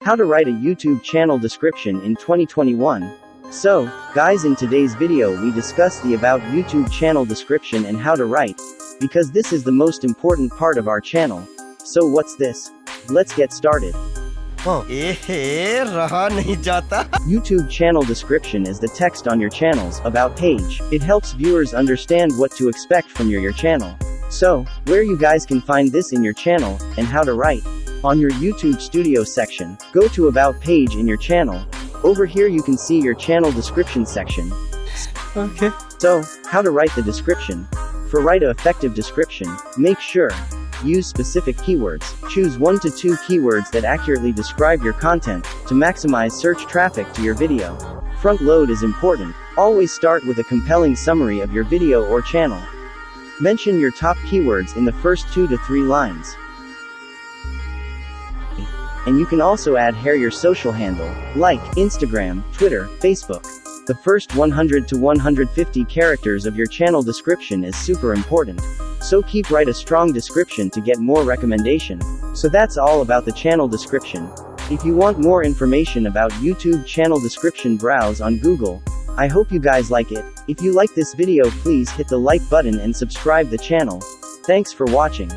How to write a YouTube channel description in 2021. So, guys, in today's video we discuss the about YouTube channel description and how to write, because this is the most important part of our channel. So what's this? Let's get started. YouTube channel description is the text on your channel's about page. It helps viewers understand what to expect from your channel. So, where you guys can find this in your channel, and how to write. On your YouTube Studio section, go to About page in your channel. Over here you can see your channel description section. Okay. So, how to write the description. For write a effective description, make sure use specific keywords. Choose 1 to 2 keywords that accurately describe your content, to maximize search traffic to your video. Front load is important. Always start with a compelling summary of your video or channel. Mention your top keywords in the first 2 to 3 lines. And you can also add here your social handle, like Instagram, Twitter, Facebook. The first 100 to 150 characters of your channel description is super important. So write a strong description to get more recommendation. So that's all about the channel description. If you want more information about YouTube channel description, browse on Google. I hope you guys like it. If you like this video, please hit the like button and subscribe the channel. Thanks for watching.